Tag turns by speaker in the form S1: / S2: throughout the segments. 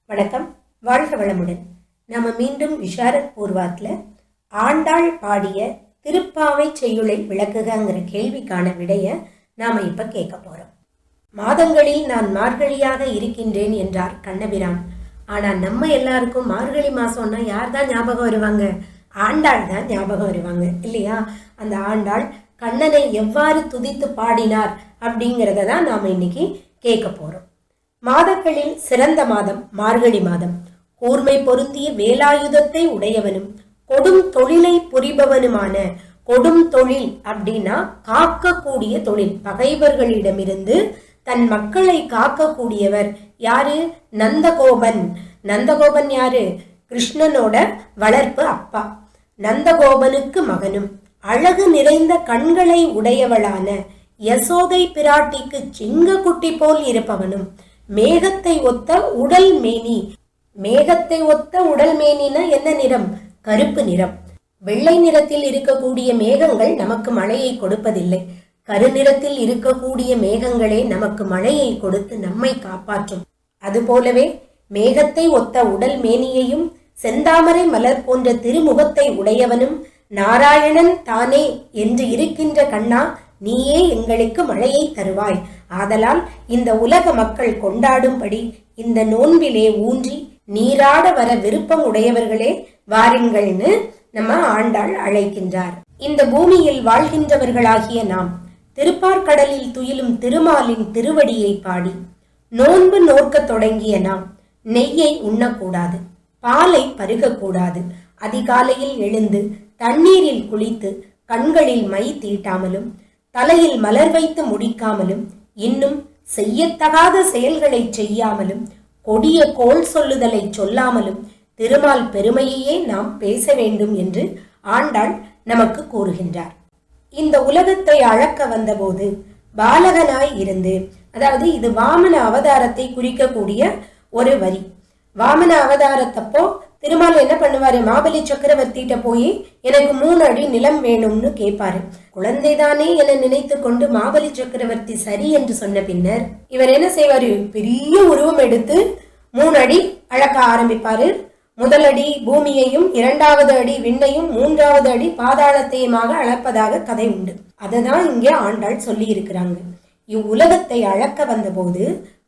S1: வணக்கம், வாழ்க வளமுடன். நாம மீண்டும் விஷாரத் பூர்வாத்தில் ஆண்டாள் பாடிய திருப்பாவை செய்யுளை விளக்குகங்கிற கேள்விக்கான விடைய நாம இப்ப கேட்க போறோம். மாதங்களில் நான் மார்கழியாக இருக்கின்றேன் என்றார் கண்ணபிரான். ஆனா நம்ம எல்லாருக்கும் மார்கழி மாசம்னா யார் தான் ஞாபகம் வருவாங்க? ஆண்டாள் தான் ஞாபகம் வருவாங்க இல்லையா? அந்த ஆண்டாள் கண்ணனை எவ்வாறு துதித்து பாடினார் அப்படிங்கிறத தான் நாம இன்னைக்கு கேட்க போறோம். மாதங்களில் சிறந்த மாதம் மார்கழி மாதம். கூர்மை பொருந்திய வேலாயுதத்தை உடையவனும் கொடும் தொழிலை புரிபவனுமான, கொடும் தொழில் அப்படின்னா காக்கக்கூடிய தொழில், பகைவர்களிடமிருந்து தன் மக்களை காக்கக்கூடியவர் யாரு? நந்தகோபன். நந்தகோபன் யாரு? கிருஷ்ணனோட வளர்ப்பு அப்பா. நந்தகோபனுக்கு மகனும் அழகு நிறைந்த கண்களை உடையவளான யசோதை பிராட்டிக்கு சிங்க குட்டி போல் இருப்பவனும் மேகத்தை ஒத்த உடல் மேனி. மேகத்தை ஒத்த உடல் மேனினா என்ன நிறம்? கருப்பு நிறம். வெள்ளை நிறத்தில் இருக்கக்கூடிய மேகங்கள் நமக்கு மழையை கொடுப்பதில்லை. கருநிறத்தில் இருக்கக்கூடிய மேகங்களே நமக்கு மழையை கொடுத்து நம்மை காப்பாற்றும். அதுபோலவே மேகத்தை ஒத்த உடல் மேனியையும் செந்தாமரை மலர் போன்ற திருமுகத்தை உடையவனும் நாராயணன் தானே என்று இருக்கின்ற கண்ணா, நீயே எங்களுக்கு மழையை தருவாய். ஆதலால் இந்த உலக மக்கள் கொண்டாடும்படி இந்த நோன்பிலே ஊன்றி நீராட வர விருப்பம் உடையவர்களே வாருங்கள்னு நம்ம ஆண்டாள் அழைக்கின்றார். இந்த பூமியில் வாழ்கின்றவர்களாகிய நாம் திருப்பார்கடலில் துயிலும் திருமாலின் திருவடியை பாடி நோன்பு நோக்க தொடங்கிய நாம் நெய்யை உண்ணக்கூடாது, பாலை பருகக்கூடாது, அதிகாலையில் எழுந்து தண்ணீரில் குளித்து கண்களில் மை தீட்டாமலும் தலையில் மலர் வைத்து முடிக்காமலும் இன்னும் செய்யத்தகாத செயல்களை செய்யாமலும் கொடிய கோல் சொல்லுதலை சொல்லாமலும் திருமால் பெருமையையே நாம் பேச வேண்டும் என்று ஆண்டாள் நமக்கு கூறுகின்றார். இந்த உலகத்தை அளக்க வந்தபோது பாலகனாய் இருந்து, அதாவது இது வாமன அவதாரத்தை குறிக்கக்கூடிய ஒரு வரி. வாமன அவதாரத்தப்போ திருமால் என்ன பண்ணுவாரு? மாபலி சக்கரவர்த்திட்ட போய் எனக்கு 3 அடி நிலம் வேணும்னு கேட்பாரு. குழந்தைதானே என நினைத்து கொண்டு மாபலி சக்கரவர்த்தி சரி என்று சொன்ன பின்னர் இவர் என்ன செய்வாரு? பெரிய உருவம் எடுத்து 3 அடி அளக்க ஆரம்பிப்பாரு. முதல் அடி பூமியையும், 2வது அடி விண்ணையும், 3வது அடி பாதாளத்தையுமாக அளப்பதாக கதை உண்டு. அததான் இங்கே ஆண்டாள் சொல்லி இருக்கிறாங்க. இவ்வுலகத்தை அளக்க வந்தபோது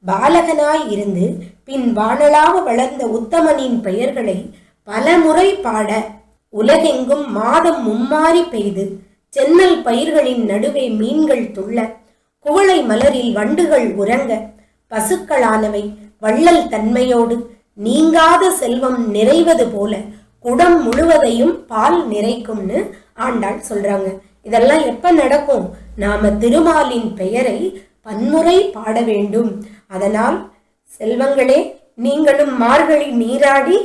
S1: பாலகனாய் இருந்து பின் வானலாக வளர்ந்த உத்தமனின் பெயர்களை பல முறை பாட உலகெங்கும் மாதம் மும்மாறி பெய்து சென்னல் பயிர்களின் நடுவே மீன்கள் துள்ள குவளை மலரில் வண்டுகள் உறங்க பசுக்களானவை வள்ளல் தன்மையோடு நீங்காத செல்வம் நிறைவது போல குடம் முழுவதையும் பால் நிறைக்கும்னு ஆண்டாள் சொல்றாங்க. இதெல்லாம் எப்ப நடக்கும்? நாம திருமாலின் பெயரை பன்முறை பாட வேண்டும். அதனால் செல்வங்களே, நீங்களும் மார்கழி நீராடி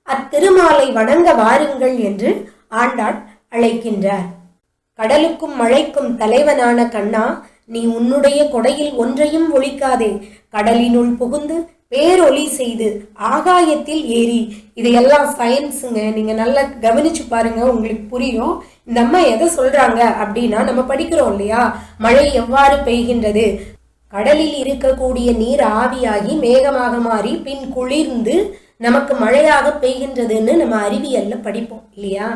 S1: அத்திருமாலை வணங்க வாருங்கள் என்று ஆண்டாள் அழைக்கின்றார். கடலுக்கும் மழைக்கும் தலைவனான கண்ணா, நீ உன்னுடைய கொடையில் ஒன்றையும் ஒழிக்காதே. கடலினுள் புகுந்து பேரொலி செய்து ஆகாயத்தில் ஏறி, இதையெல்லாம் சயின்ஸுங்க, நீங்க நல்லா கவனிச்சு பாருங்க, உங்களுக்கு புரியும். இந்த அம்மா எதை சொல்றாங்க அப்படின்னா, நம்ம படிக்கிறோம் இல்லையா, மழை எவ்வாறு பெய்கின்றது? கடலில் இருக்கக்கூடிய நீர் ஆவியாகி மேகமாக மாறி பின் குளிர்ந்து நமக்கு மழையாக பெய்கின்றதுன்னு நம்ம அறிவியல்ல படிப்போம் இல்லையா?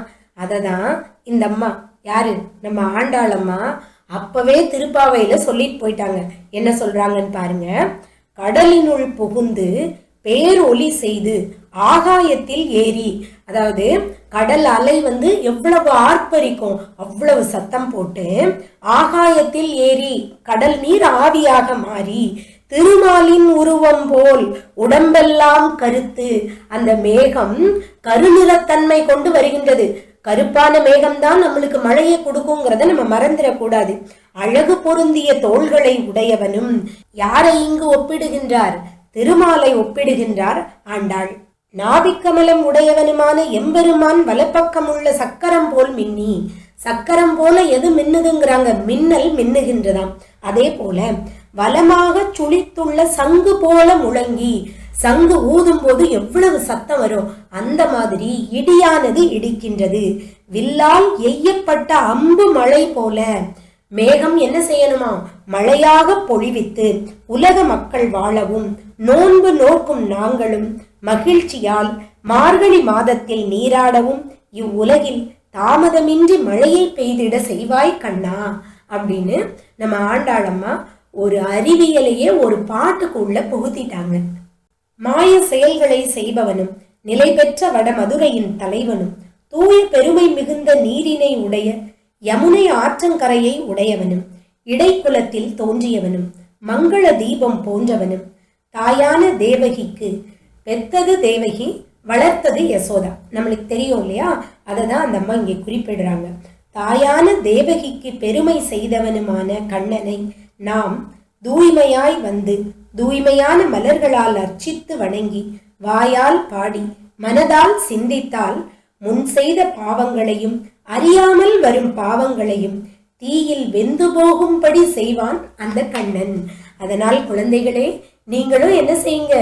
S1: அததான் இந்த அம்மா யாரு? நம்ம ஆண்டாள் அம்மா அப்பவே திருப்பாவையில சொல்லிட்டு போயிட்டாங்க. என்ன சொல்றாங்கன்னு பாருங்க. கடலினுள் புகுந்து பேரொலி செய்து ஆகாயத்தில் ஏறி, அதாவது கடல் அலை எவ்வளவு ஆர்ப்பரிக்கும், அவ்வளவு சத்தம் போட்டு ஆகாயத்தில் ஏறி கடல் நீர் ஆவியாக மாறி திருமாலின் உருவம் போல் உடம்பெல்லாம் கருத்து, அந்த மேகம் கருநிறத்தன்மை கொண்டு வருகின்றது. கருப்பான மேகம்தான் நம்மளுக்கு மழையை கொடுக்குங்கிறத நம்ம மறந்துடக்கூடாது. அழகு பொருந்திய தோள்களை உடையவனும் யாரை இங்கு ஒப்பிடுகின்றார்? திருமாலை ஒப்பிடுகின்றார் ஆண்டாள். நாபிக்கமலம் உடையவனுமான எம்பெருமான் வலப்பக்கம் உள்ள சக்கரம் போல் மின்னி, சக்கரம் போல எது மின்னுதுங்கிறாங்க? மின்னல் மின்னுகின்றதாம். அதே போல வலமாக சுழித்துள்ள சங்கு போல முழங்கி, சங்கு ஊதும் போது எவ்வளவு சத்தம் வரும், அந்த மாதிரி இடியானது இடிக்கின்றது. வில்லால் எய்யப்பட்ட அம்பு மழை போல மேகம் என்ன செய்யணுமா? மழையாக பொழிவித்து உலக மக்கள் வாழவும் நோன்பு நோக்கும் நாங்களும் மகிழ்ச்சியால் மார்கழி மாதத்தில் நீராடவும் இவ்வுலகில் தாமதமின்றி மழையை பெய்திட செய்வாய் கண்ணா அப்படின்னு நம்ம ஆண்டாளம்மா ஒரு அறிவியலையே ஒரு பாட்டுக்குள்ள புகுத்திட்டாங்க. மாய செயல்களை செய்பவனும் நிலை பெற்ற வட மதுரையின் தலைவனும் தூய பெருமை மிகுந்த நீரினை உடைய யமுனை ஆற்றங்கரையை உடையவனும் இடைக்குலத்தில் தோன்றியவனும் மங்கள தீபம் போன்றவனும் தாயான தேவகிக்கு பெத்தது தேவகி வளர்த்தது யசோதா. நம்மளுக்கு தெரியும் இல்லையா, அதை தான் அந்த அம்மா இங்கே குறிப்பிடுறாங்க. தாயான தேவகிக்கு பெருமை செய்தவனுமான கண்ணனை நாம் தூய்மையாய் வந்து தூய்மையான மலர்களால் அர்ச்சித்து வணங்கி வாயால் பாடி மனதால் சிந்தித்தால் முன் செய்த பாவங்களையும் அறியாமல் வரும் பாவங்களையும் தீயில் வெந்து போகும்படி செய்வான் அந்த கண்ணன். அதனால் குழந்தைகளே, நீங்களும் என்ன செய்யுங்க,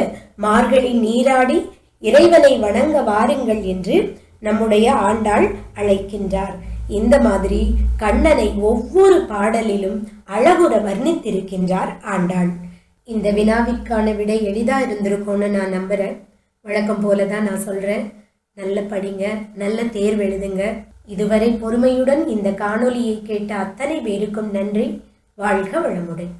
S1: மார்கழி நீராடி இறைவனை வணங்க வாருங்கள் என்று நம்முடைய ஆண்டாள் அழைக்கின்றார். இந்த மாதிரி கண்ணனை ஒவ்வொரு பாடலிலும் அழகுற வர்ணித்திருக்கின்றார் ஆண்டாள். இந்த வினாவிற்கான விடை எளிதா இருந்திருக்கும்னு நான் நம்புறேன். வழக்கம் போலதான் நான் சொல்றேன், நல்ல படிங்க, நல்ல தேர்வு எழுதுங்க. இதுவரை பொறுமையுடன் இந்த காணொலியை கேட்ட அத்தனை பேருக்கும் நன்றி. வாழ்க வளமுடன்.